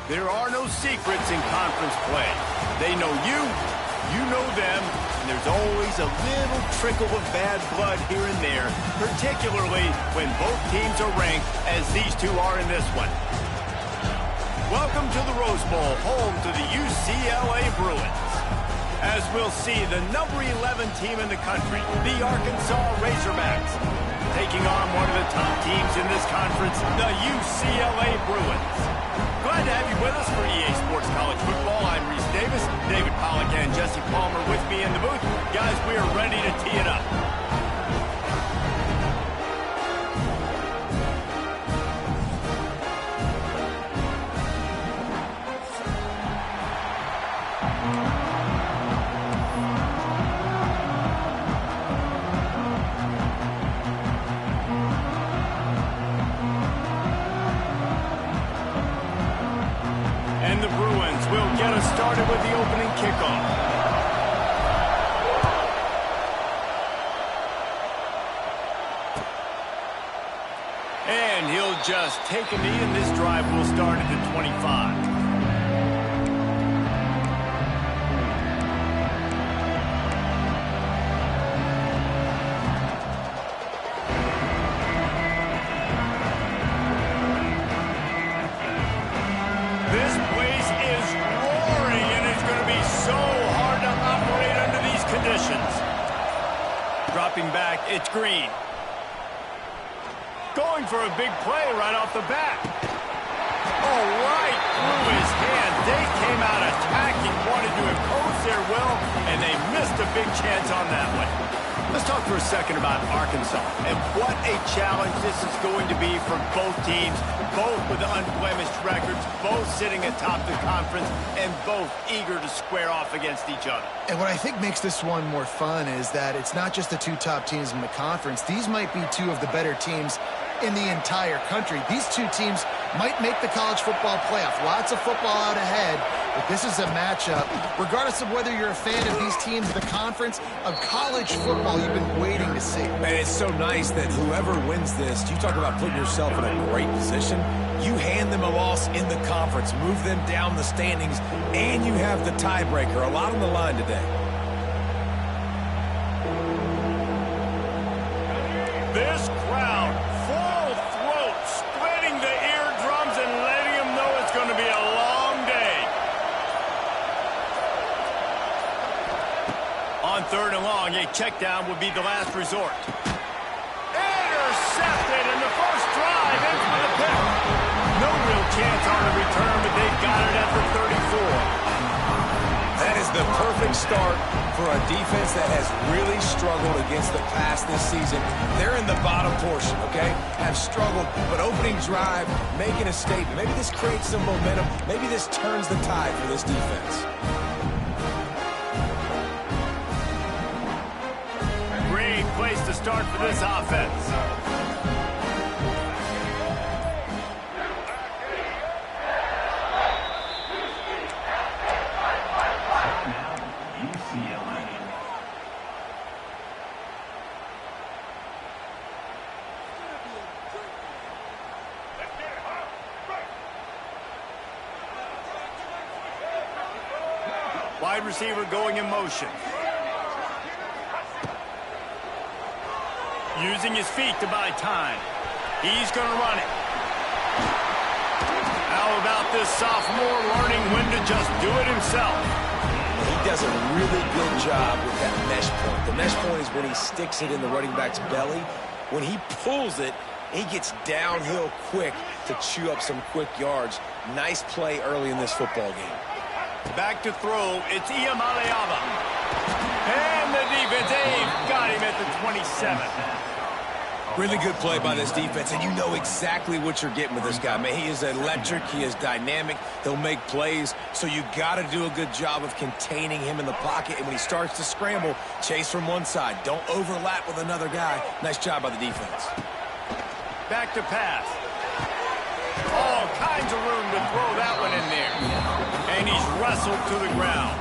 There are no secrets in conference play. They know you, you know them, and there's always a little trickle of bad blood here and there, particularly when both teams are ranked as these two are in this one. Welcome to the Rose Bowl, home to the UCLA Bruins. As we'll see, the number 11 team in the country, the Arkansas Razorbacks, taking on one of the top teams in this conference, the UCLA Bruins. Glad to have you with us for EA Sports College Football. I'm Reese Davis, David Pollack and Jesse Palmer with me in the booth. Guys, we are ready to tee it up. And the Bruins will get us started with the opening kickoff. And he'll just take a knee, and this drive will start at the 25. This place is roaring, and it's going to be so hard to operate under these conditions. Dropping back, it's Green. Going for a big play right off the bat. Oh, right through his hand. They came out attacking, wanted to impose their will, and they missed a big chance on that one. Let's talk for a second about Arkansas and what a challenge this is going to be for both teams, both with unblemished records, both sitting atop the conference, and both eager to square off against each other. And what I think makes this one more fun is that it's not just the two top teams in the conference. These might be two of the better teams in the entire country. These two teams might make the college football playoff. Lots of football out ahead, but this is a matchup, regardless of whether you're a fan of these teams, the conference, of college football you've been waiting to see. And it's so nice that whoever wins this, you talk about putting yourself in a great position, you hand them a loss in the conference, move them down the standings, and you have the tiebreaker. A lot on the line today. This crowd, full throat, splitting the eardrums and letting them know it's going to be a long day. On third and long, a check down would be the last resort. Intercepted, and the first drive ends with a pick. No real chance on the return, but they got it at the 34. That is the perfect start for a defense that has really struggled against the pass this season. They're in the bottom portion, okay? Have struggled, but opening drive, making a statement. Maybe this creates some momentum. Maybe this turns the tide for this defense. Great place to start for this offense. Wide receiver going in motion. Using his feet to buy time. He's going to run it. How about this sophomore learning when to just do it himself? He does a really good job with that mesh point. The mesh point is when he sticks it in the running back's belly. When he pulls it, he gets downhill quick to chew up some quick yards. Nice play early in this football game. Back to throw, it's Iamaleava. And the defense, they've got him at the 27. Really good play by this defense, and you know exactly what you're getting with this guy. Man, he is electric, he is dynamic, he'll make plays, so you got to do a good job of containing him in the pocket, and when he starts to scramble, chase from one side. Don't overlap with another guy. Nice job by the defense. Back to pass. All kinds of room to throw that one in there. And he's wrestled to the ground.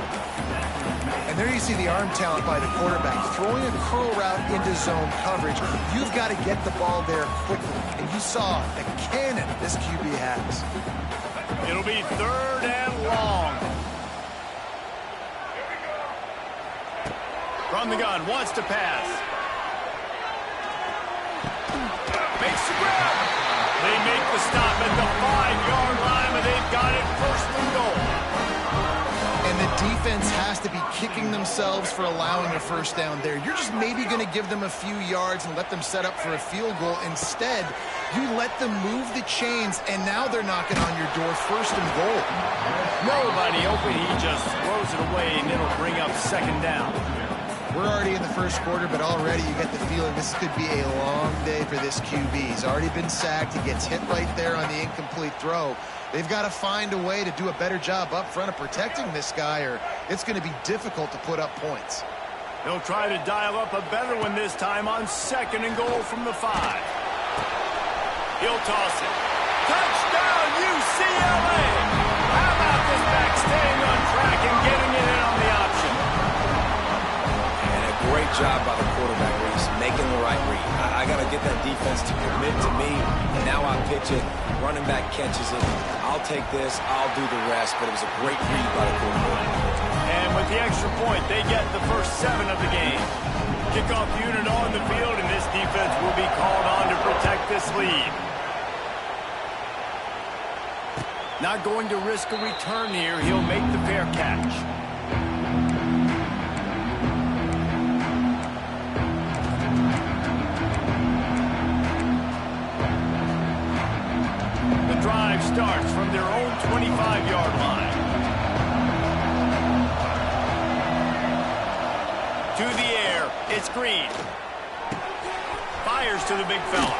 And there you see the arm talent by the quarterback. Throwing a curl route into zone coverage, you've got to get the ball there quickly. And you saw the cannon this QB has. It'll be 3rd and long. From the gun, wants to pass. Makes the grab. They make the stop at the 5-yard line, but they've got it 1st and goal. And the defense has to be kicking themselves for allowing a 1st down there. You're just maybe going to give them a few yards and let them set up for a field goal. Instead, you let them move the chains, and now they're knocking on your door 1st and goal. Nobody open. He just throws it away, and it'll bring up 2nd down. We're already in the 1st quarter, but already you get the feeling this could be a long day for this QB. He's already been sacked. He gets hit right there on the incomplete throw. They've got to find a way to do a better job up front of protecting this guy, or it's going to be difficult to put up points. They'll try to dial up a better one this time on 2nd and goal from the 5. He'll toss it. Touchdown, UCLA! How about this back staying on track and getting it in on the option? And a great job by the quarterback, Reese, making the right read. I got to get that defense to commit to me, and now I pitch it. Running back catches it. I'll take this. I'll do the rest, but it was a great read by the quarterback. And with the extra point, they get the first 7 of the game. Kickoff unit on the field, and this defense will be called on to protect this lead. Not going to risk a return here. He'll make the fair catch. The drive starts from their own 25-yard line. To the air, it's Green. Fires to the big fella.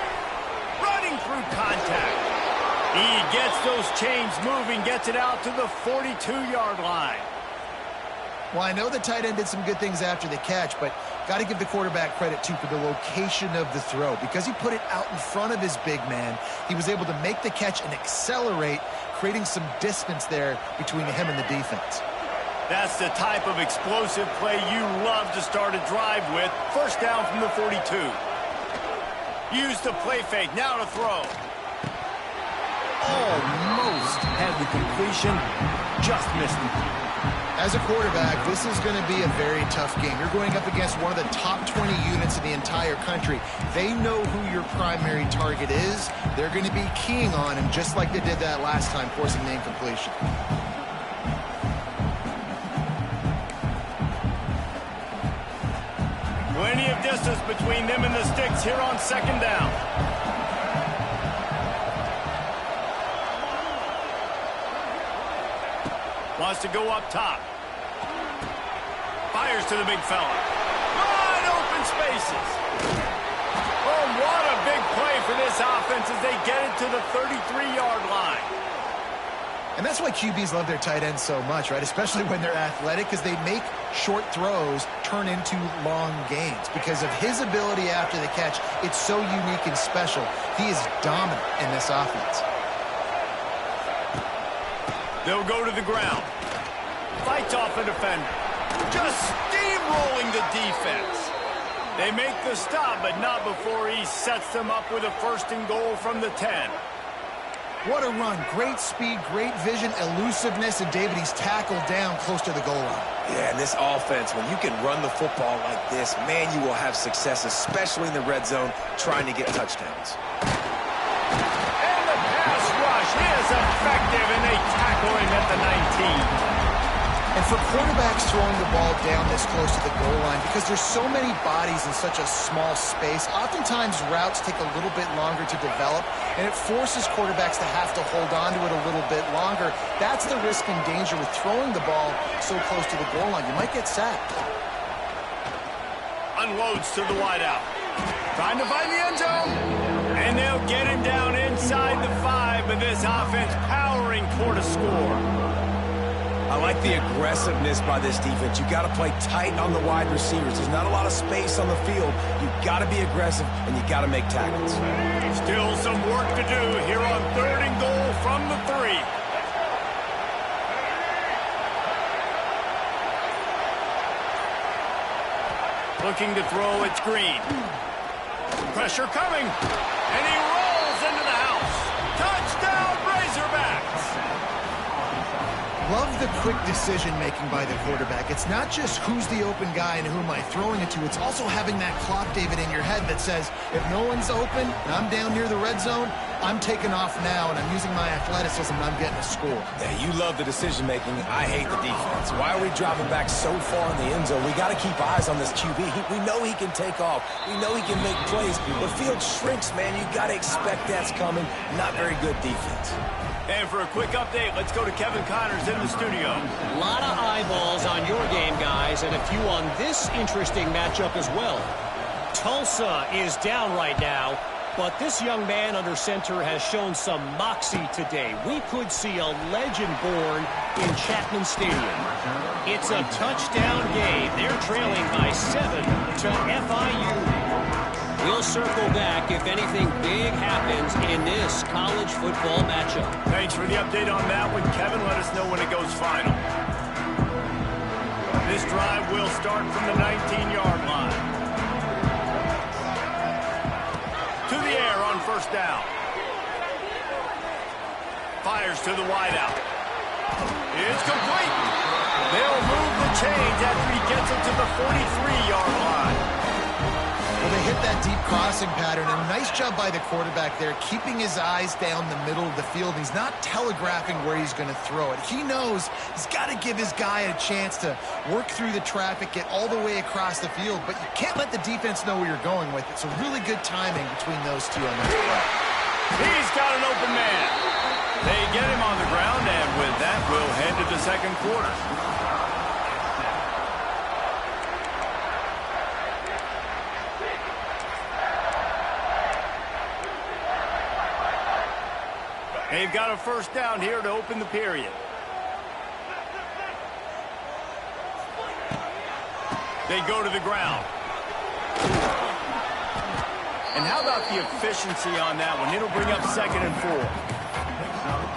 Running through contact. He gets those chains moving, gets it out to the 42-yard line. Well, I know the tight end did some good things after the catch, but got to give the quarterback credit, too, for the location of the throw. Because he put it out in front of his big man, he was able to make the catch and accelerate, creating some distance there between him and the defense. That's the type of explosive play you love to start a drive with. 1st down from the 42. Use the play fake, now to throw. Almost had the completion, just missed it. As a quarterback, this is going to be a very tough game. You're going up against one of the top 20 units in the entire country. They know who your primary target is. They're going to be keying on him, just like they did that last time, forcing the incompletion. Plenty of distance between them and the sticks here on 2nd down. Wants to go up top. Fires to the big fella. Wide open spaces. Oh, what a big play for this offense as they get it to the 33-yard line. And that's why QBs love their tight ends so much, right? Especially when they're athletic, because they make short throws turn into long gains. Because of his ability after the catch, it's so unique and special. He is dominant in this offense. They'll go to the ground. Fights off a defender. Just steamrolling the defense. They make the stop, but not before he sets them up with a 1st and goal from the 10. What a run. Great speed, great vision, elusiveness, and David, he's tackled down close to the goal line. Yeah, and this offense, when you can run the football like this, man, you will have success, especially in the red zone, trying to get touchdowns. And the pass rush is effective, and they tackle him at the 19. And for quarterbacks throwing the ball down this close to the goal line, because there's so many bodies in such a small space, oftentimes routes take a little bit longer to develop, and it forces quarterbacks to have to hold on to it a little bit longer. That's the risk and danger with throwing the ball so close to the goal line. You might get sacked. Unloads to the wideout. Trying to find the end zone. And they'll get him down inside the 5, but this offense powering toward a score. I like the aggressiveness by this defense. You got to play tight on the wide receivers. There's not a lot of space on the field. You got to be aggressive, and you got to make tackles. Still some work to do here on 3rd and goal from the 3. Looking to throw, it's Green. Pressure coming, and he rolls into the house. Touchdown, Razorbacks! Love the quick decision-making by the quarterback. It's not just who's the open guy and who am I throwing it to. It's also having that clock, David, in your head that says, if no one's open and I'm down near the red zone, I'm taking off now, and I'm using my athleticism, and I'm getting a score. Yeah, you love the decision-making. I hate the defense. Why are we dropping back so far in the end zone? We got to keep eyes on this QB. We know he can take off. We know he can make plays. The field shrinks, man. You got to expect that's coming. Not very good defense. And for a quick update, let's go to Kevin Connors in the studio. A lot of eyeballs on your game, guys, and a few on this interesting matchup as well. Tulsa is down right now, but this young man under center has shown some moxie today. We could see a legend born in Chapman Stadium. It's a touchdown game. They're trailing by 7 to FIU. We'll circle back if anything big happens in this college football matchup. Thanks for the update on that one, Kevin. Let us know when it goes final. This drive will start from the 19-yard line. To the air on first down. Fires to the wideout. It's complete. They'll move the chains after he gets it to the 43-yard line. Well, they hit that deep crossing pattern, and nice job by the quarterback there, keeping his eyes down the middle of the field. He's not telegraphing where he's going to throw it. He knows he's got to give his guy a chance to work through the traffic, get all the way across the field, but you can't let the defense know where you're going with it. So really good timing between those two on that play. He's got an open man. They get him on the ground, and with that, we'll head to the second quarter. They've got a first down here to open the period. They go to the ground. And how about the efficiency on that one? It'll bring up 2nd and 4.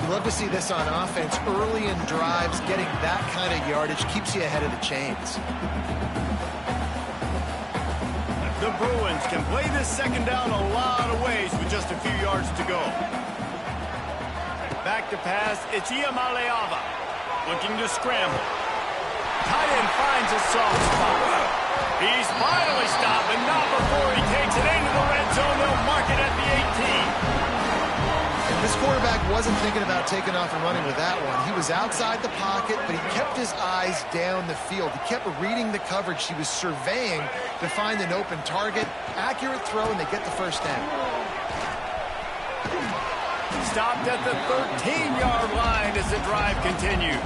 You love to see this on offense. Early in drives, getting that kind of yardage keeps you ahead of the chains. The Bruins can play this second down a lot of ways with just a few yards to go. Back to pass, it's Iamaleava looking to scramble. Tight end finds a soft spot. He's finally stopped, but not before he takes it into the red zone. They'll mark it at the 18. And this quarterback wasn't thinking about taking off and running with that one. He was outside the pocket, but he kept his eyes down the field. He kept reading the coverage. He was surveying to find an open target. Accurate throw, and they get the first down. Stopped at the 13-yard line as the drive continues.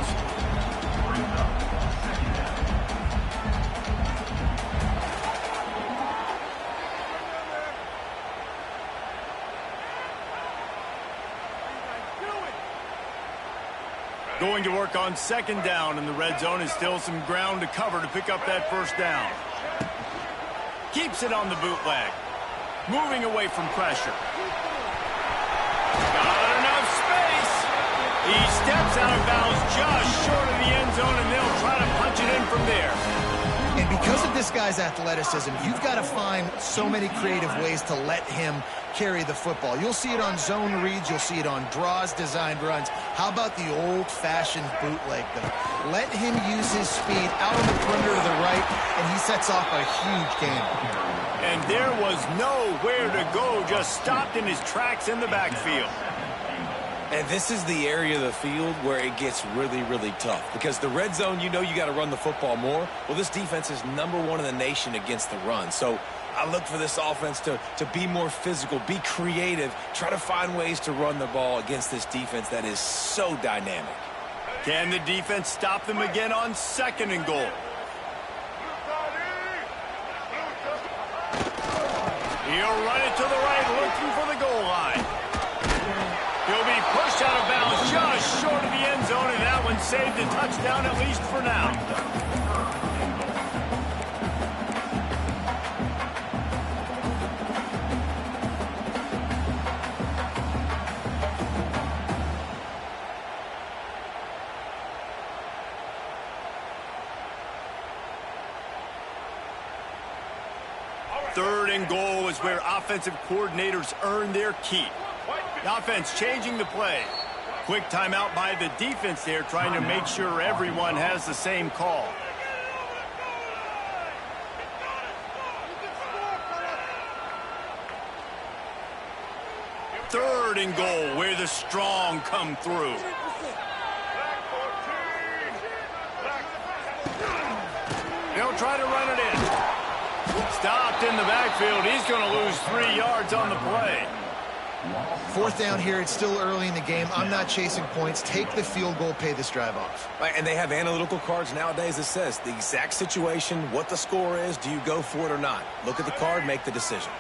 Going to work on second down in the red zone, and still some ground to cover to pick up that first down. Keeps it on the bootleg. Moving away from pressure. Got enough space. He steps out of bounds just short of the end zone, and they'll try to punch it in from there. And because of this guy's athleticism, you've got to find so many creative ways to let him carry the football. You'll see it on zone reads. You'll see it on draws, designed runs. How about the old-fashioned bootleg, though? Let him use his speed out on the perimeter to the right, and he sets off a huge game. And there was nowhere to go, just stopped in his tracks in the backfield. And this is the area of the field where it gets really, really tough. Because the red zone, you know you got to run the football more. Well, this defense is #1 in the nation against the run. So I look for this offense to be more physical, be creative, try to find ways to run the ball against this defense that is so dynamic. Can the defense stop them again on 2nd and goal? He'll run it to the right, looking for the goal line. He'll be pushed out of bounds just short of the end zone, and that one saved a touchdown, at least for now. Third and goal is where offensive coordinators earn their keep. The offense changing the play. Quick timeout by the defense there, trying to make sure everyone has the same call. Third and goal, where the strong come through. They'll try to run it in. Stopped in the backfield. He's going to lose 3 yards on the play. Fourth down here. It's still early in the game. I'm not chasing points. Take the field goal, pay this drive off. Right, and they have analytical cards nowadays that says the exact situation, what the score is, do you go for it or not? Look at the card, make the decision.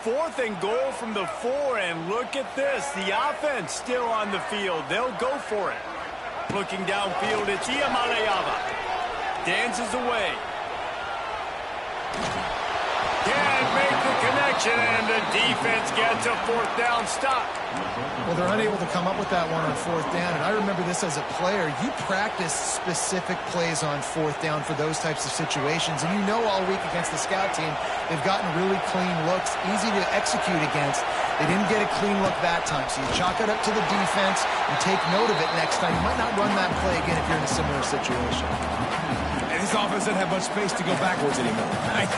Fourth and goal from the 4, and look at this. The offense still on the field. They'll go for it. Looking downfield, it's Iamaleava. Dances away. Can't make the connection, and the defense gets a fourth down stop. Well, they're unable to come up with that one on fourth down, and I remember this as a player. You practice specific plays on fourth down for those types of situations, and you know all week against the scout team, they've gotten really clean looks, easy to execute against. They didn't get a clean look that time, so you chalk it up to the defense and take note of it next time. You might not run that play again if you're in a similar situation. And this offense doesn't have much space to go backwards anymore.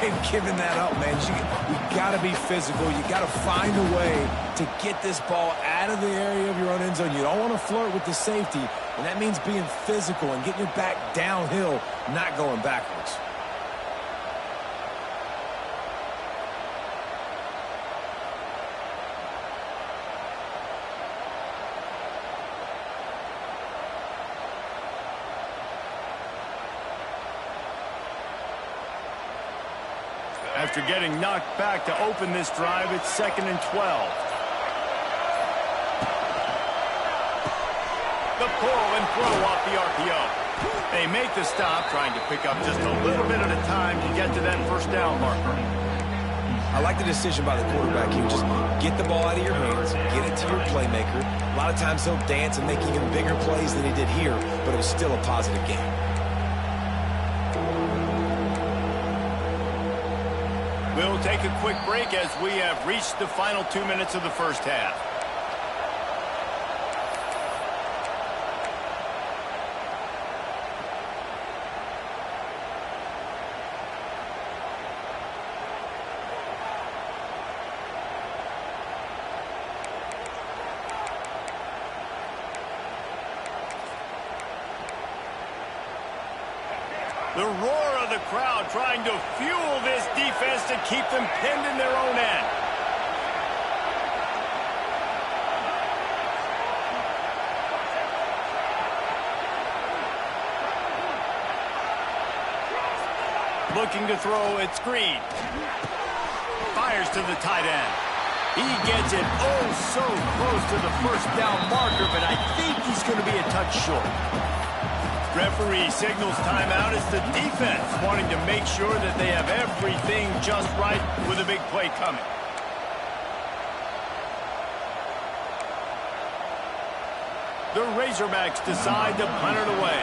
They've given that up, man. You got to be physical. You got to find a way to get this ball out of the area of your own end zone. You don't want to flirt with the safety, and that means being physical and getting your back downhill, not going backwards. After getting knocked back to open this drive, it's 2nd and 12. The pull and throw off the RPO. They make the stop, trying to pick up just a little bit at a time to get to that first down marker. I like the decision by the quarterback here. Just get the ball out of your hands, get it to your playmaker. A lot of times he'll dance and make even bigger plays than he did here, but it was still a positive game. We'll take a quick break as we have reached the final 2 minutes of the first half. The roar of the crowd trying to fuel this defense to keep them pinned in their own end. Looking to throw, it's Green. Fires to the tight end. He gets it oh so close to the first down marker, but I think he's going to be a touch short. Referee signals timeout as the defense wanting to make sure that they have everything just right with a big play coming. The Razorbacks decide to punt it away.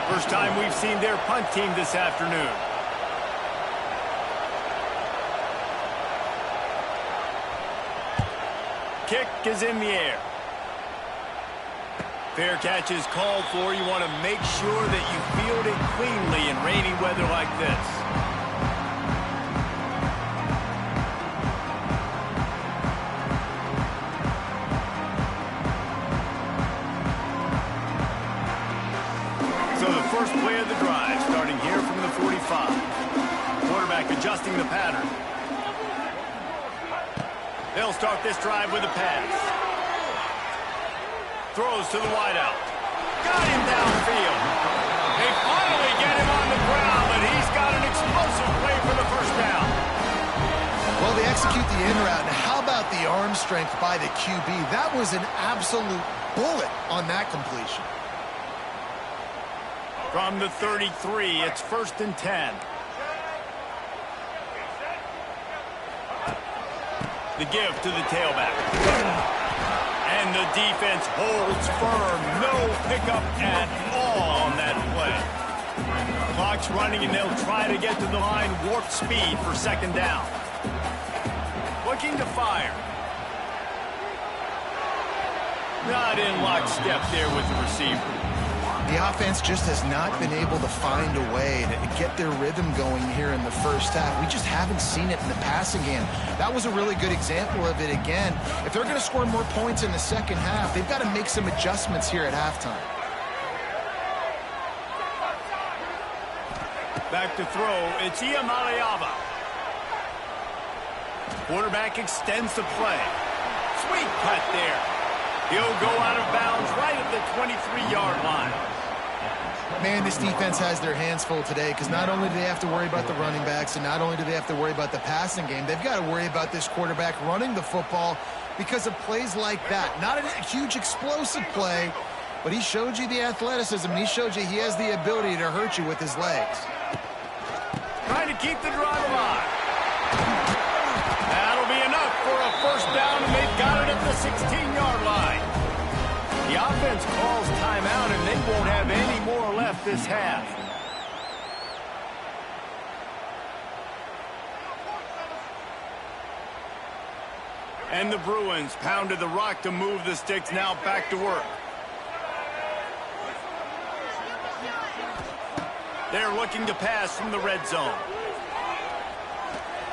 First time we've seen their punt team this afternoon. Kick is in the air. Fair catch is called for. You want to make sure that you field it cleanly in rainy weather like this. So the first play of the drive, starting here from the 45. Quarterback adjusting the pattern. They'll start this drive with a pass. Throws to the wideout. Got him downfield. They finally get him on the ground, but he's got an explosive play for the first down. Well, they execute the in route. And how about the arm strength by the QB? That was an absolute bullet on that completion. From the 33, it's 1st and 10. The give to the tailback. And the defense holds firm. No pickup at all on that play. Clock's running, and they'll try to get to the line warp speed for 2nd down. Looking to fire. Not in lockstep there with the receiver. The offense just has not been able to find a way to get their rhythm going here in the first half. We just haven't seen it in the passing game. That was a really good example of it again. If they're going to score more points in the second half, they've got to make some adjustments here at halftime. Back to throw, it's Iamaleava. Quarterback extends the play. Sweet cut there. He'll go out of bounds right at the 23-yard line. Man, this defense has their hands full today because not only do they have to worry about the running backs and not only do they have to worry about the passing game, they've got to worry about this quarterback running the football because of plays like that. Not a huge explosive play, but he showed you the athleticism, and he showed you he has the ability to hurt you with his legs. Trying to keep the drive alive. That'll be enough for a first down, and they've got it at the 16-yard line. The offense calls timeout, and they won't have any more left this half. And the Bruins pounded the rock to move the sticks, now back to work. They're looking to pass from the red zone.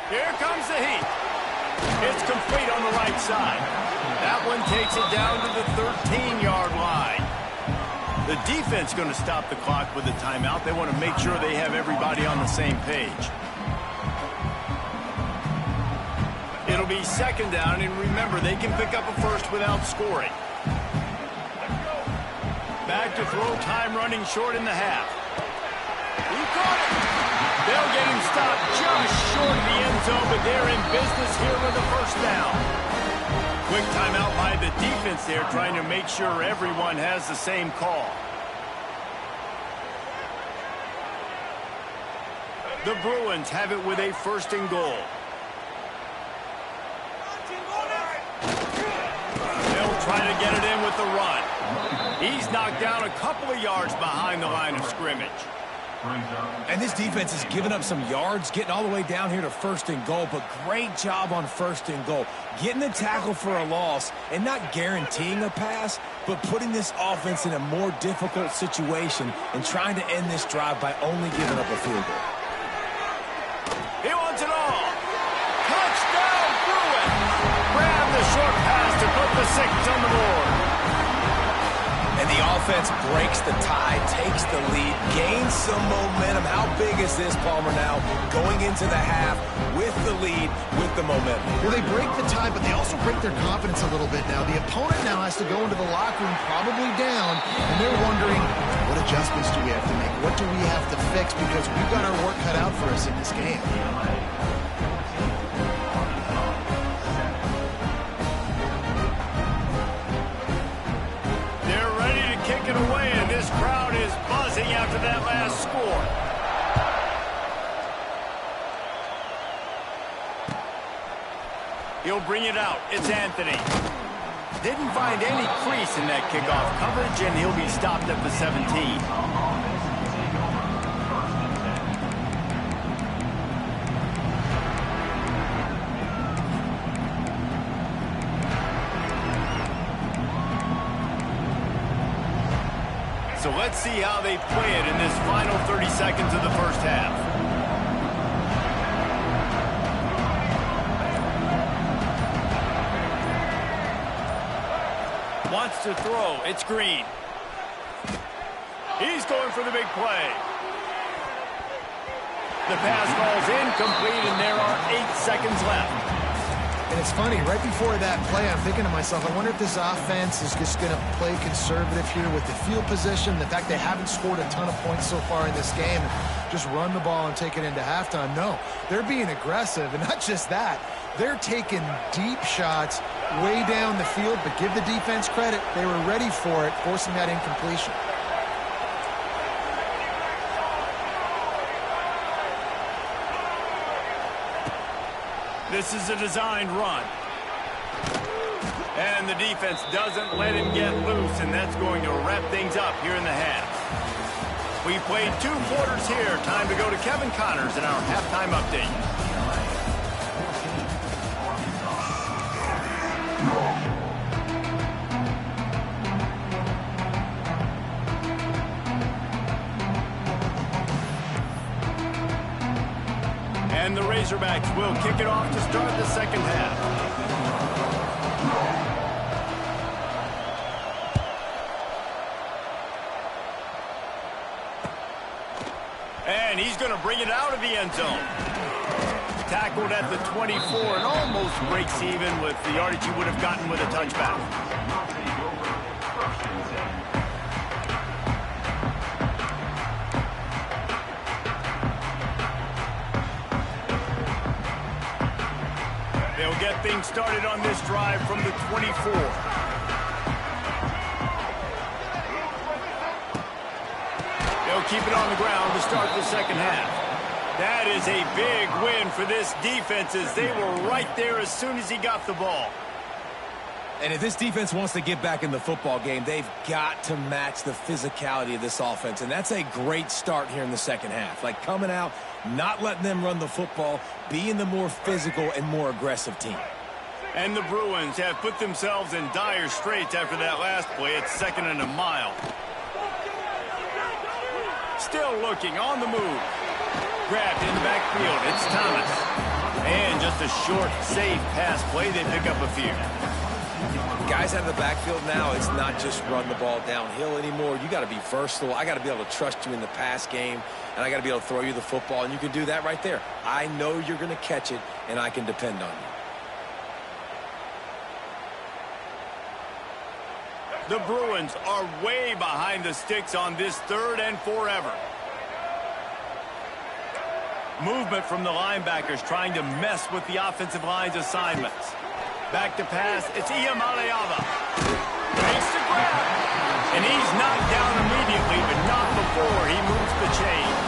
Here comes the heat. It's complete on the right side. That one takes it down to the 13-yard line. The defense going to stop the clock with a timeout. They want to make sure they have everybody on the same page. It'll be second down, and remember, they can pick up a first without scoring. Back to throw, time running short in the half. He caught it. They'll get him stopped just short of the end zone, but they're in business here with a first down. Quick timeout by the defense there, trying to make sure everyone has the same call. The Bruins have it with a first and goal. They'll try to get it in with the run. He's knocked down a couple of yards behind the line of scrimmage. And this defense has given up some yards, getting all the way down here to first and goal, but great job on first and goal. Getting the tackle for a loss and not guaranteeing a pass, but putting this offense in a more difficult situation and trying to end this drive by only giving up a field goal. He wants it all. Touchdown, Bruins! Grab the short pass to put the 6 on the board. And the offense breaks the tie, takes the lead, gains some momentum. How big is this, Palmer, now? Going into the half with the lead, with the momentum. Well, they break the tie, but they also break their confidence a little bit now. The opponent now has to go into the locker room probably down, and they're wondering, what adjustments do we have to make? What do we have to fix? Because we've got our work cut out for us in this game. Kick it away, and this crowd is buzzing after that last score. He'll bring it out. It's Anthony. Didn't find any crease in that kickoff coverage, and he'll be stopped at the 17. So let's see how they play it in this final 30 seconds of the first half. Wants to throw. It's Green. He's going for the big play. The pass falls incomplete, and there are 8 seconds left. And it's funny, right before that play, I'm thinking to myself, I wonder if this offense is just going to play conservative here with the field position, the fact they haven't scored a ton of points so far in this game, just run the ball and take it into halftime. No, they're being aggressive, and not just that, they're taking deep shots way down the field, but give the defense credit. They were ready for it, forcing that incompletion. This is a designed run. And the defense doesn't let him get loose, and that's going to wrap things up here in the half. We played 2 quarters here. Time to go to Kevin Connors in our halftime update. And the Razorbacks will kick it off to start the second half. And he's going to bring it out of the end zone. Tackled at the 24 and almost breaks even with the yardage he would have gotten with a touchback. They'll get things started on this drive from the 24. They'll keep it on the ground to start the second half. That is a big win for this defense as they were right there as soon as he got the ball. And if this defense wants to get back in the football game, they've got to match the physicality of this offense. And that's a great start here in the second half. Like coming out, not letting them run the football, being the more physical and more aggressive team. And the Bruins have put themselves in dire straits after that last play. It's 2nd and a mile. Still looking on the move. Grabbed in the backfield. It's Thomas. And just a short, safe pass play. They pick up a few. Guys out of the backfield now, it's not just run the ball downhill anymore. You got to be versatile. I got to be able to trust you in the pass game, and I got to be able to throw you the football, and you can do that right there. I know you're going to catch it, and I can depend on you. The Bruins are way behind the sticks on this 3rd and forever. Movement from the linebackers trying to mess with the offensive line's assignments. Back to pass, it's Iamaleava. Makes the grab. And he's knocked down immediately, but not before he moves the chains.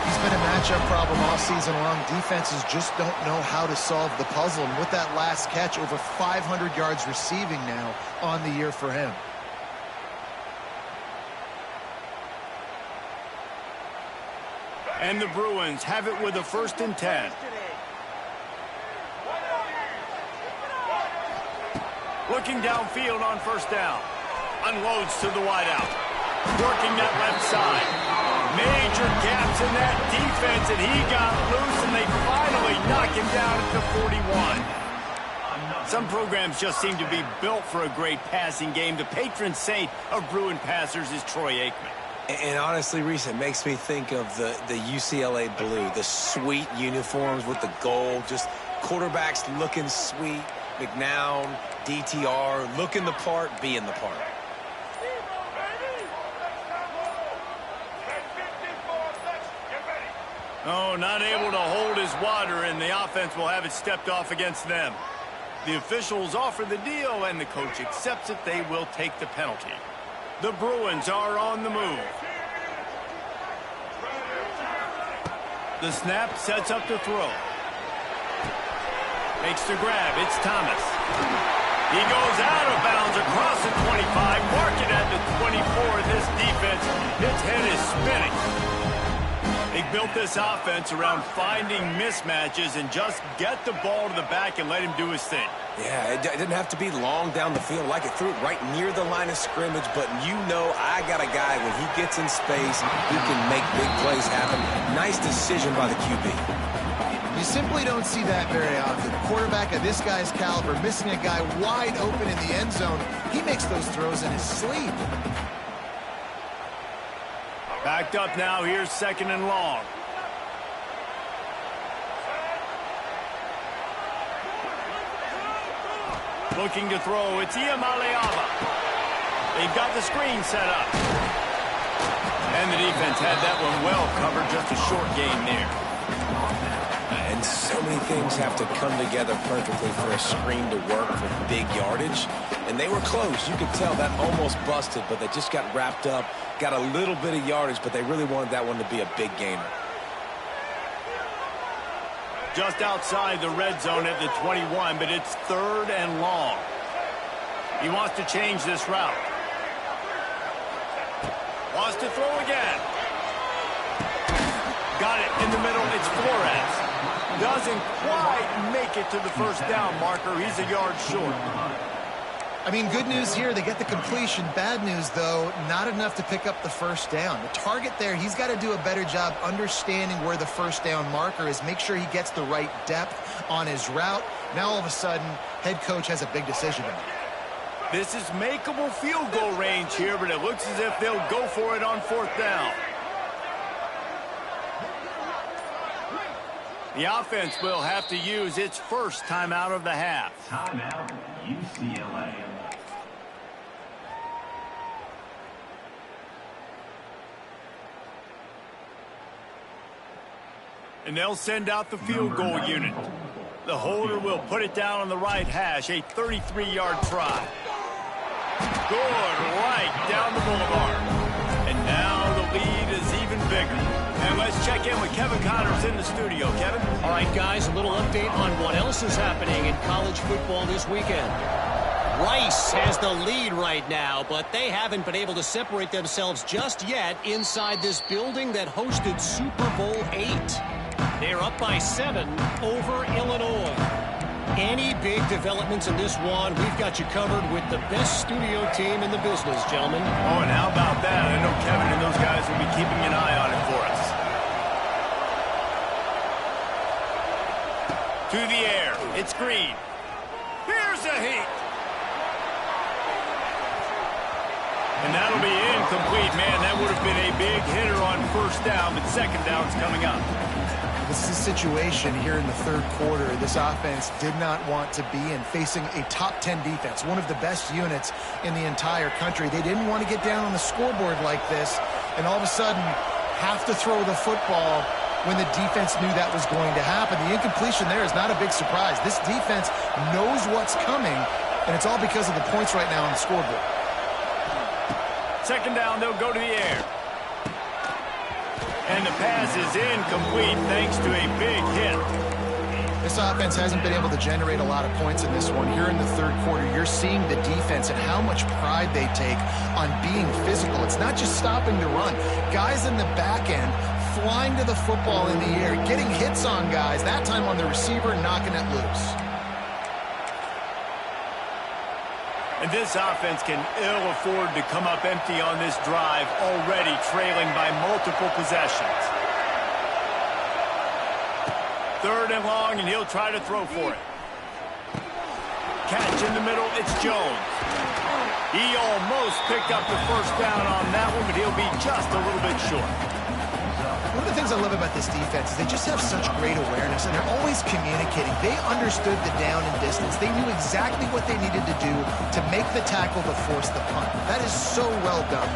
He's been a matchup problem all season long. Defenses just don't know how to solve the puzzle. And with that last catch, over 500 yards receiving now on the year for him. And the Bruins have it with a 1st and 10. Looking downfield on 1st down. Unloads to the wideout. Working that left side. Major gaps in that defense, and he got loose, and they finally knock him down at the 41. Some programs just seem to be built for a great passing game. The patron saint of Bruin passers is Troy Aikman. And honestly, Reese, it makes me think of the UCLA blue, the sweet uniforms with the gold, just quarterbacks looking sweet. McNown, DTR, looking the part, being the part. Oh, not able to hold his water, and the offense will have it stepped off against them. The officials offer the deal, and the coach accepts it. They will take the penalty. The Bruins are on the move. The snap sets up the throw. Makes the grab. It's Thomas. He goes out of bounds across the 25. Mark it at the 24. This defense, its head is spinning. They built this offense around finding mismatches and just get the ball to the back and let him do his thing. Yeah, it didn't have to be long down the field. Like it threw it right near the line of scrimmage, but you know I got a guy when he gets in space, he can make big plays happen. Nice decision by the QB. You simply don't see that very often. Quarterback of this guy's caliber missing a guy wide open in the end zone. He makes those throws in his sleep. Backed up now. Here's 2nd and long. Looking to throw. It's Iamaleava. They've got the screen set up. And the defense had that one well covered. Just a short gain there. And so many things have to come together perfectly for a screen to work for big yardage. And they were close. You could tell that almost busted, but they just got wrapped up, got a little bit of yardage, but they really wanted that one to be a big gainer. Just outside the red zone at the 21, but it's 3rd and long. He wants to change this route. Wants to throw again. Got it in the middle. It's Flores. Doesn't quite make it to the 1st down marker. He's a yard short. I mean, good news here, they get the completion. Bad news, though, not enough to pick up the first down. The target there, he's got to do a better job understanding where the first down marker is, make sure he gets the right depth on his route. Now, all of a sudden, head coach has a big decision to make. This is makeable field goal range here, but it looks as if they'll go for it on 4th down. The offense will have to use its first timeout of the half. Timeout, UCLA. And they'll send out the field goal unit. The holder will put it down on the right hash, a 33-yard try. Good, right down the boulevard. And now the lead is even bigger. And let's check in with Kevin Connors in the studio. Kevin? All right, guys, a little update on what else is happening in college football this weekend. Rice has the lead right now, but they haven't been able to separate themselves just yet inside this building that hosted Super Bowl VIII. They're up by 7 over Illinois. Any big developments in this one, we've got you covered with the best studio team in the business, gentlemen. Oh, and how about that? I know Kevin and those guys will be keeping an eye on it for us. To the air. It's Green. Here's a heat. And that'll be incomplete. Man, that would have been a big hitter on 1st down, but 2nd down's coming up. This is a situation here in the 3rd quarter this offense did not want to be in, facing a top 10 defense, one of the best units in the entire country. They didn't want to get down on the scoreboard like this, and all of a sudden have to throw the football when the defense knew that was going to happen. The incompletion there is not a big surprise. This defense knows what's coming, and it's all because of the points right now on the scoreboard. 2nd down, they'll go to the air. And the pass is incomplete thanks to a big hit. This offense hasn't been able to generate a lot of points in this one. Here in the 3rd quarter, you're seeing the defense and how much pride they take on being physical. It's not just stopping the run. Guys in the back end flying to the football in the air, getting hits on guys, that time on the receiver, knocking it loose. And this offense can ill afford to come up empty on this drive, already trailing by multiple possessions. 3rd and long, and he'll try to throw for it. Catch in the middle, it's Jones. He almost picked up the 1st down on that one, but he'll be just a little bit short. One of the things I love about this defense is they just have such great awareness, and they're always communicating. They understood the down and distance. They knew exactly what they needed to do to make the tackle to force the punt. That is so well done.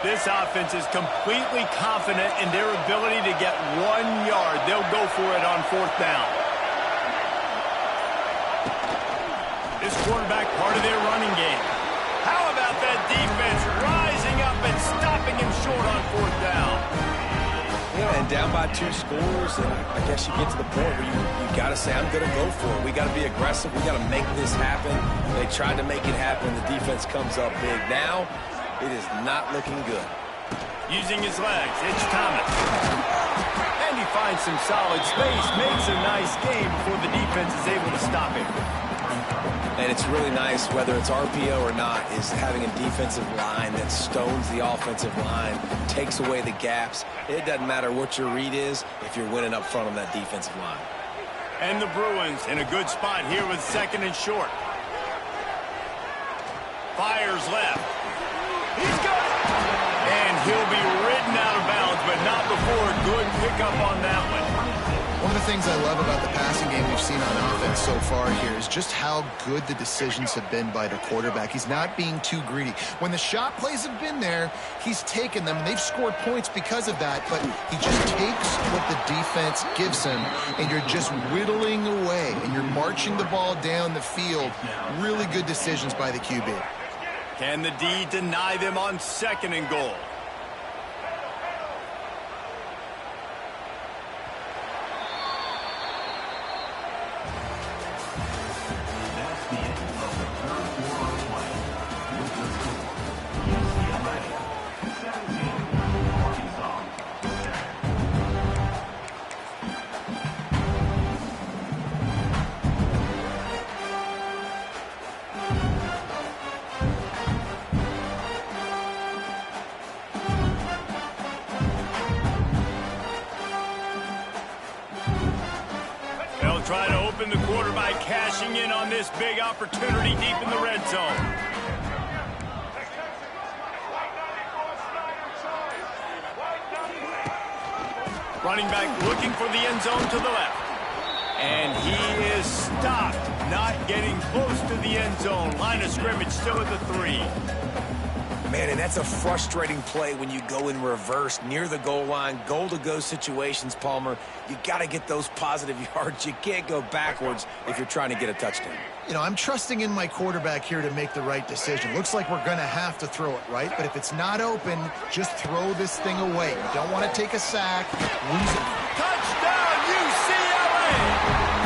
This offense is completely confident in their ability to get 1 yard. They'll go for it on 4th down. This quarterback part of their running game. How about that defense rising up and stopping him short on 4th down? Yeah, and down by 2 scores, and I guess you get to the point where you got to say, I'm going to go for it. We got to be aggressive. We got to make this happen. They tried to make it happen. The defense comes up big. Now, it is not looking good. Using his legs, it's Thomas. And he finds some solid space, makes a nice game before the defense is able to stop him. And it's really nice, whether it's RPO or not, is having a defensive line that stones the offensive line, takes away the gaps. It doesn't matter what your read is if you're winning up front on that defensive line. And the Bruins in a good spot here with 2nd and short. Fires left. He's got it! And he'll be ridden out of bounds, but not before a good pickup on that one. One of the things I love about the passing game we've seen on offense so far here is just how good the decisions have been by the quarterback. He's not being too greedy. When the shot plays have been there, he's taken them. They've scored points because of that, but he just takes what the defense gives him, and you're just whittling away, and you're marching the ball down the field. Really good decisions by the QB. Can the D deny them on 2nd and goal? hoping the quarterback cashing in on this big opportunity deep in the red zone. Running back looking for the end zone to the left. And he is stopped, not getting close to the end zone. Line of scrimmage still at the 3. Man, and that's a frustrating play when you go in reverse near the goal line, goal-to-go situations, Palmer. You got to get those positive yards. You can't go backwards if you're trying to get a touchdown. You know, I'm trusting in my quarterback here to make the right decision. Looks like we're going to have to throw it, right? But if it's not open, just throw this thing away. You don't want to take a sack, lose it. Touchdown, UCLA!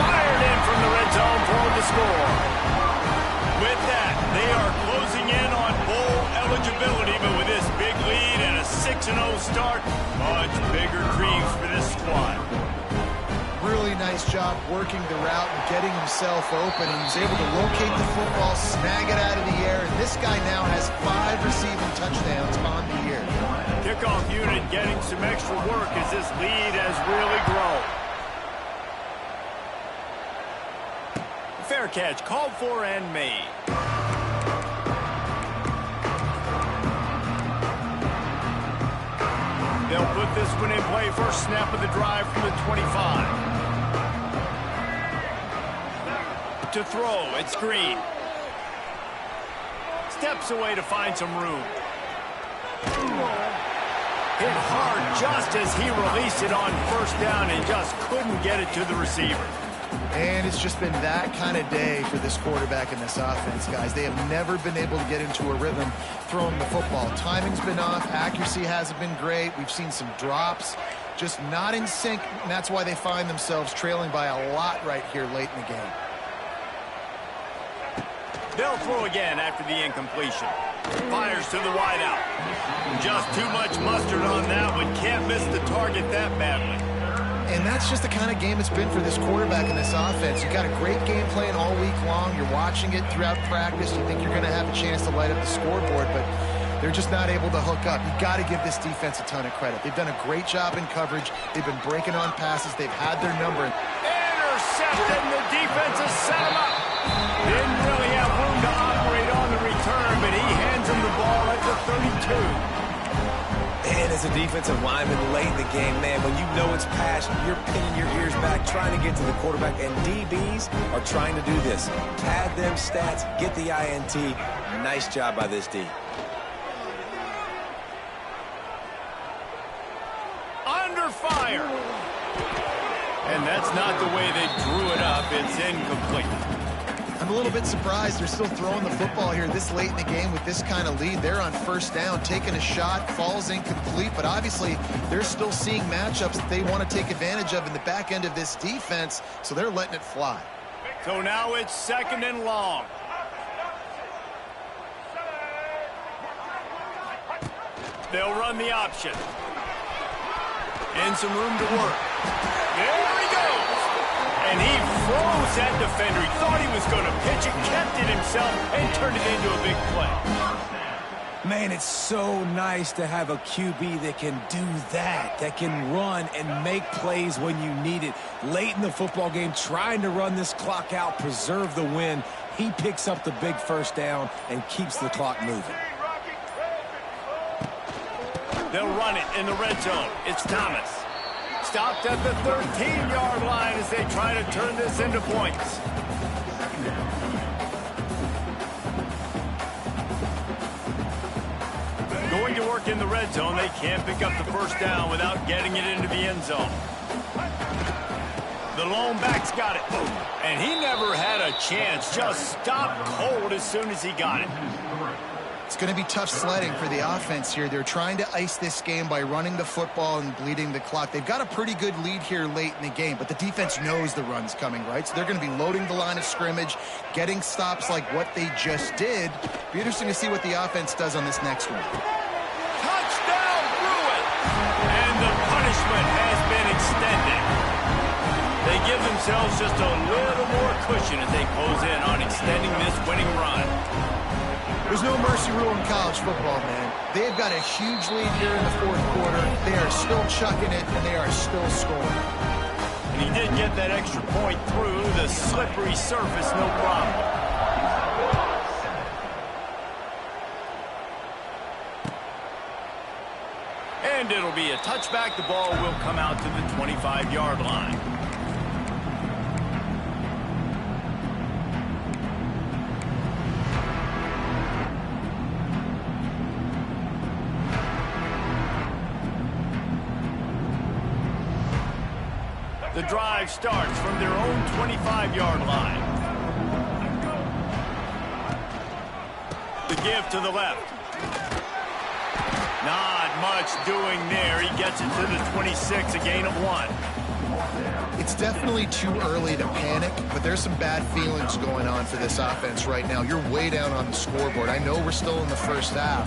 Fired in from the red zone for the score. With that, they are closing in on bowl eligibility, but with this big lead and a 6-0 start, much bigger dreams for this squad. Really nice job working the route and getting himself open. He was able to locate the football, snag it out of the air, and this guy now has 5 receiving touchdowns on the year. Kickoff unit getting some extra work as this lead has really grown. Fair catch, called for and made. They'll put this one in play. First snap of the drive from the 25. To throw, it's Green. Steps away to find some room. Hit hard just as he released it on first down and just couldn't get it to the receiver. And it's just been that kind of day for this quarterback and this offense, guys. They have never been able to get into a rhythm throwing the football. Timing's been off. Accuracy hasn't been great. We've seen some drops. Just not in sync, and that's why they find themselves trailing by a lot right here late in the game. They'll throw again after the incompletion. Fires to the wideout. Just too much mustard on that one. Can't miss the target that badly. And that's just the kind of game it's been for this quarterback and this offense. You've got a great game plan all week long. You're watching it throughout practice. You think you're going to have a chance to light up the scoreboard, but they're just not able to hook up. You've got to give this defense a ton of credit. They've done a great job in coverage. They've been breaking on passes. They've had their number. Intercepted, and the defense has set him up. Didn't really have room to operate on the return, but he hands him the ball at the 32. And as a defensive lineman late in the game, man, when you know it's passion, you're pinning your ears back, trying to get to the quarterback, and DBs are trying to do this. Pad them stats, get the INT. Nice job by this D. Under fire. And that's not the way they drew it up. It's incomplete. I'm a little bit surprised they're still throwing the football here this late in the game with this kind of lead. They're on first down, taking a shot, falls incomplete, but obviously they're still seeing matchups that they want to take advantage of in the back end of this defense, so they're letting it fly. So now it's 2nd and long. They'll run the option. And some room to work. There he goes. And he froze that defender. He thought he was going to pitch it, kept it himself, and turned it into a big play. Man, it's so nice to have a QB that can do that can run and make plays when you need it. Late in the football game, trying to run this clock out, preserve the win. He picks up the big first down and keeps the clock moving. They'll run it in the red zone. It's Thomas. Stopped at the 13-yard line as they try to turn this into points. Going to work in the red zone. They can't pick up the first down without getting it into the end zone. The lone back's got it. And he never had a chance. Just stopped cold as soon as he got it. It's going to be tough sledding for the offense here. They're trying to ice this game by running the football and bleeding the clock. They've got a pretty good lead here late in the game, but the defense knows the run's coming, right? So they're going to be loading the line of scrimmage, getting stops like what they just did. Be interesting to see what the offense does on this next one. Touchdown, Bruin! And the punishment has been extended. They give themselves just a little more cushion as they close in on extending this winning run. There's no mercy rule in college football, man. They've got a huge lead here in the fourth quarter. They are still chucking it, and they are still scoring. And He did get that extra point through the slippery surface, no problem. And it'll be a touchback. The ball will come out to the 25-yard line. The drive starts from their own 25-yard line. The give to the left. Not much doing there. He gets it to the 26, a gain of 1. It's definitely too early to panic, but there's some bad feelings going on for this offense right now. You're way down on the scoreboard. I know we're still in the first half,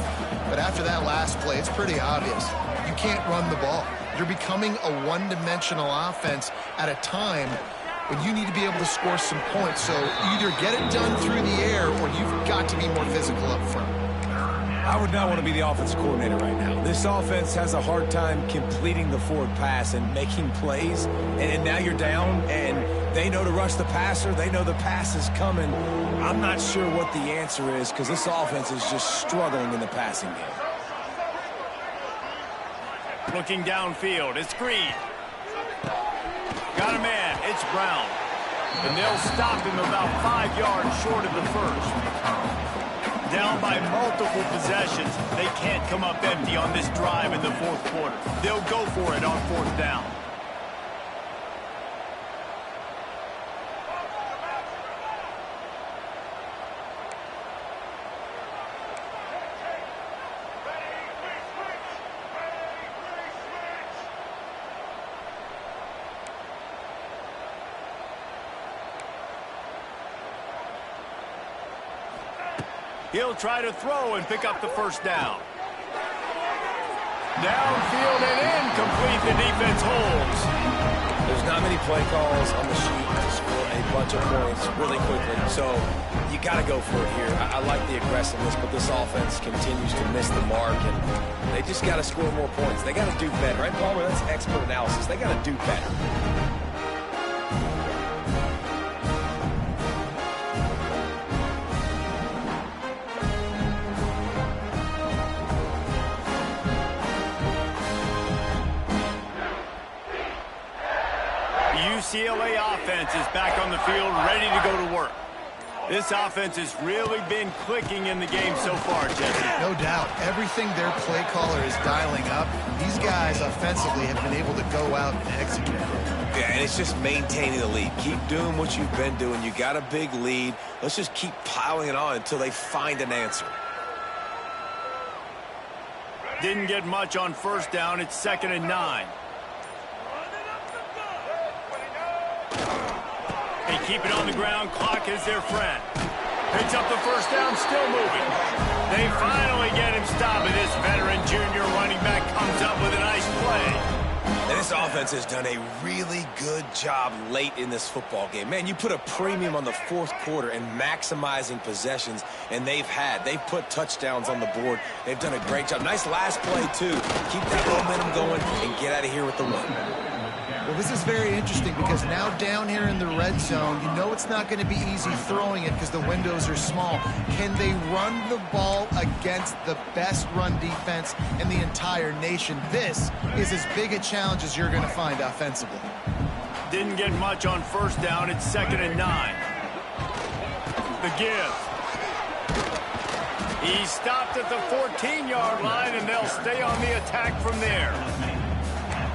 but after that last play, it's pretty obvious. You can't run the ball. You're becoming a one-dimensional offense at a time when you need to be able to score some points. So either get it done through the air or you've got to be more physical up front. I would not want to be the offensive coordinator right now. This offense has a hard time completing the forward pass and making plays. And now you're down, and they know to rush the passer. They know the pass is coming. I'm not sure what the answer is because this offense is just struggling in the passing game. Looking downfield, it's Green. Got a man, it's Brown. And they'll stop him about 5 yards short of the first. Down by multiple possessions, they can't come up empty on this drive in the fourth quarter. They'll go for it on fourth down. He'll try to throw and pick up the first down. Downfield and incomplete. The defense holds. There's not many play calls on the sheet to score a bunch of points really quickly. So you got to go for it here. I like the aggressiveness, but this offense continues to miss the mark, and they just got to score more points. They got to do better. Right, Palmer? That's expert analysis. They got to do better. UCLA offense is back on the field, ready to go to work. This offense has really been clicking in the game so far, Jesse. No doubt. Everything their play caller is dialing up, these guys offensively have been able to go out and execute. Yeah, and it's just maintaining the lead. Keep doing what you've been doing. You got a big lead. Let's just keep piling it on until they find an answer. Didn't get much on first down. It's 2nd and 9. They keep it on the ground. Clock is their friend. Picks up the first down, still moving. They finally get him stopped, and this veteran junior running back comes up with a nice play. And this offense has done a really good job late in this football game. Man, you put a premium on the fourth quarter and maximizing possessions, and they've put touchdowns on the board. They've done a great job. Nice last play, too. Keep that momentum going and get out of here with the win. Well, this is very interesting because now down here in the red zone, you know it's not going to be easy throwing it because the windows are small. Can they run the ball against the best run defense in the entire nation? This is as big a challenge as you're going to find offensively. Didn't get much on first down. It's 2nd and 9. The give. He stopped at the 14-yard line, and they'll stay on the attack from there.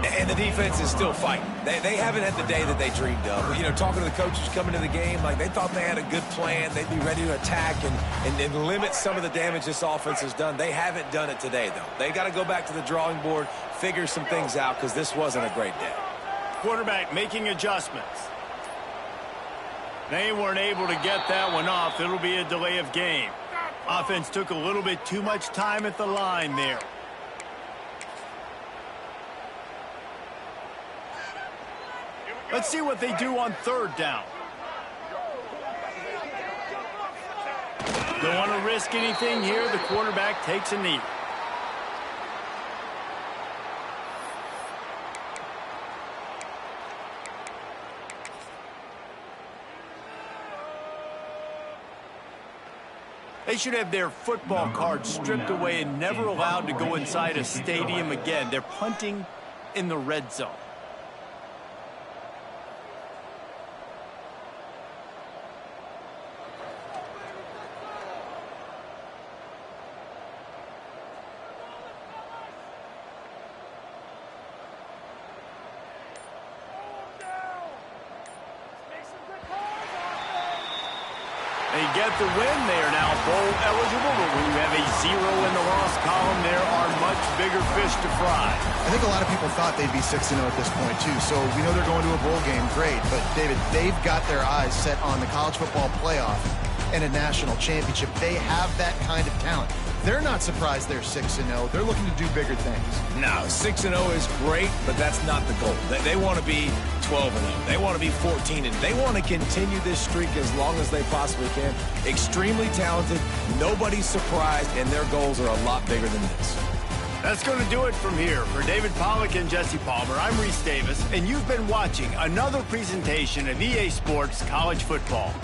And the defense is still fighting. They haven't had the day that they dreamed of. You know, talking to the coaches coming to the game, like they thought they had a good plan. They'd be ready to attack and limit some of the damage this offense has done. They haven't done it today, though. They got to go back to the drawing board, figure some things out, because this wasn't a great day. Quarterback making adjustments. They weren't able to get that one off. It'll be a delay of game. Offense took a little bit too much time at the line there. Let's see what they do on third down. Don't want to risk anything here. The quarterback takes a knee. They should have their football cards stripped away and never allowed to go inside a stadium again. They're punting in the red zone. They get the win. They are now bowl eligible, but when you have a 0 in the loss column, there are much bigger fish to fry. I think a lot of people thought they'd be 6-0 at this point, too. So we know they're going to a bowl game. Great. But, David, they've got their eyes set on the college football playoff and a national championship. They have that kind of talent. They're not surprised they're 6-0. They're looking to do bigger things. No, 6-0 is great, but that's not the goal. They want to be 12-0. They want to be 14-0. They want to continue this streak as long as they possibly can. Extremely talented. Nobody's surprised, and their goals are a lot bigger than this. That's going to do it from here. For David Pollack and Jesse Palmer, I'm Reese Davis, and you've been watching another presentation of EA Sports College Football.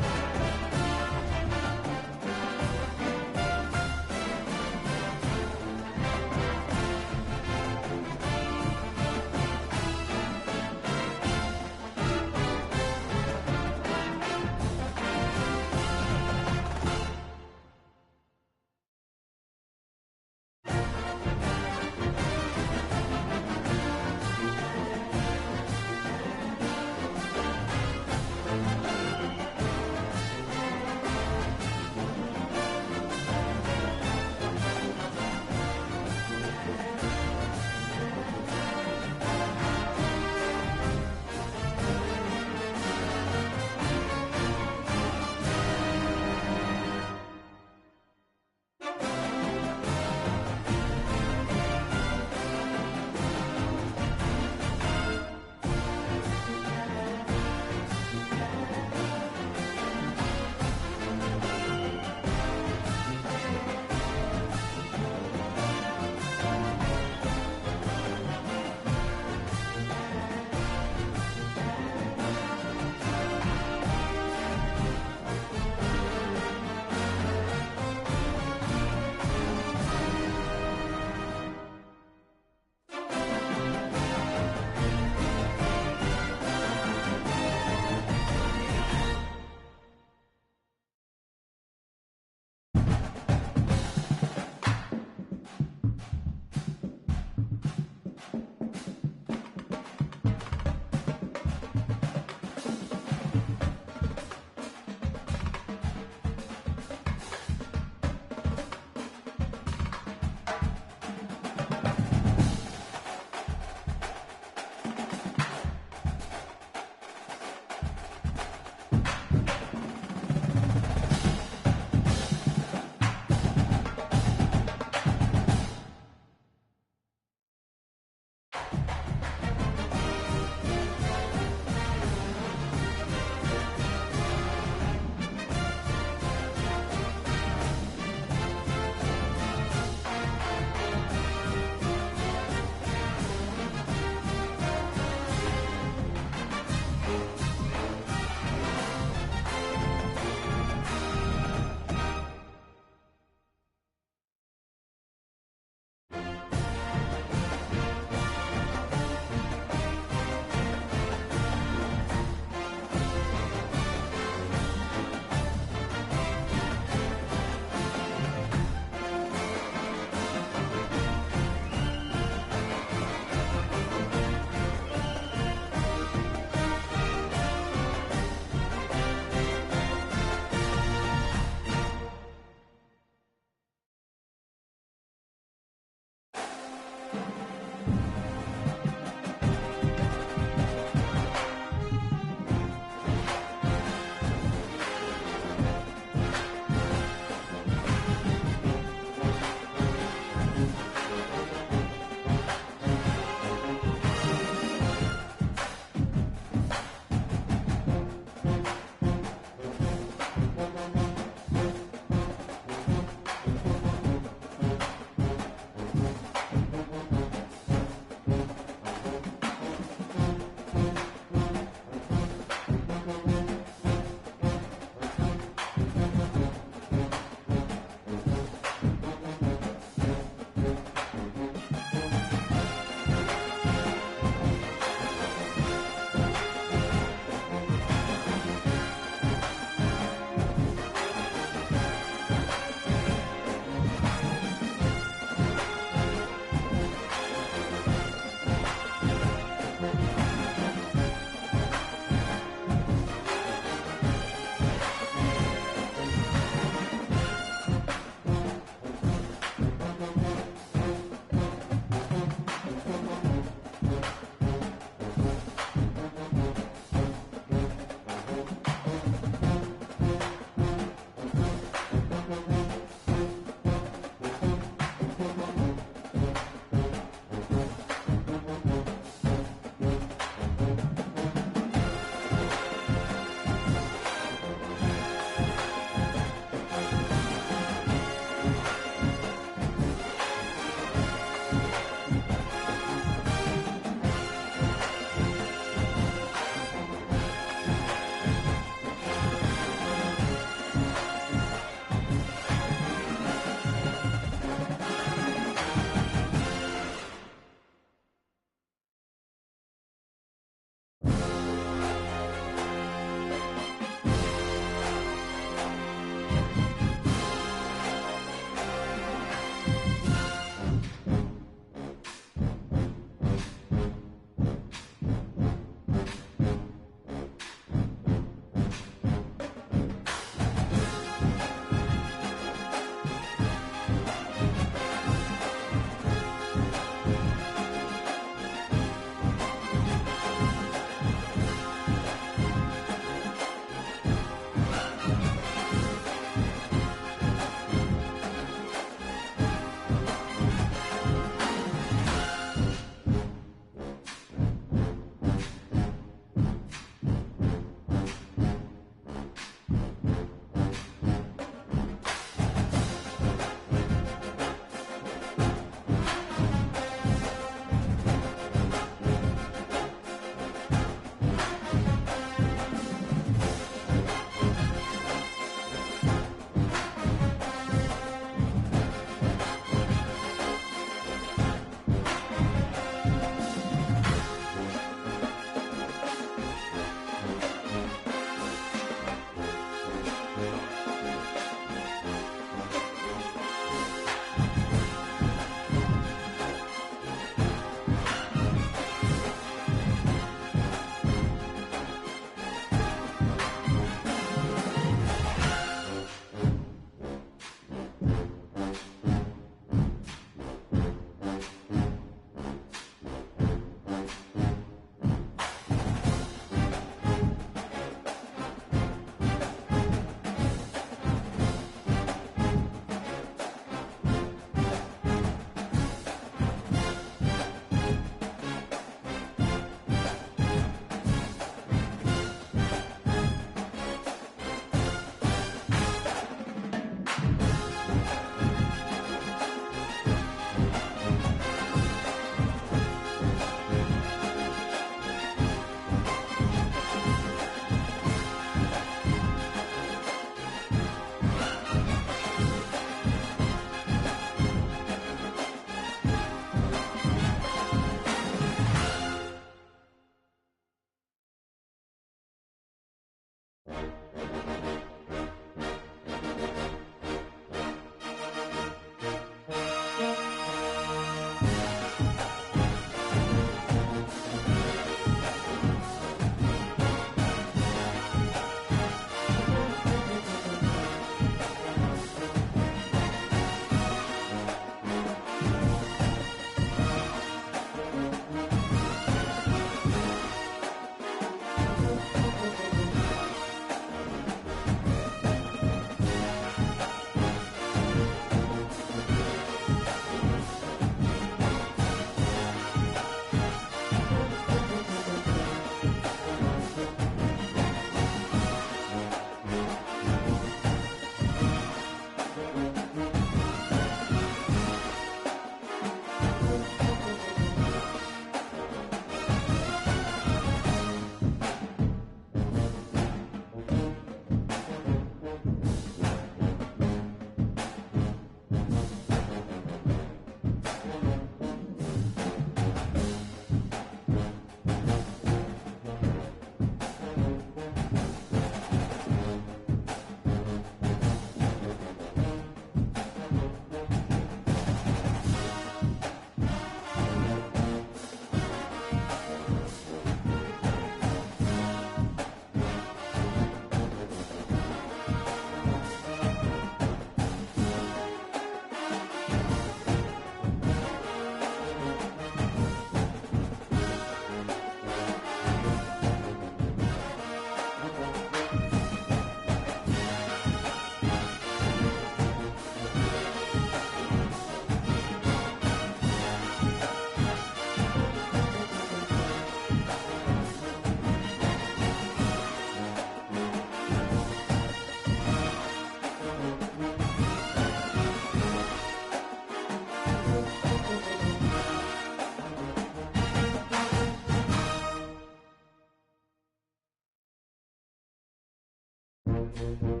Bye.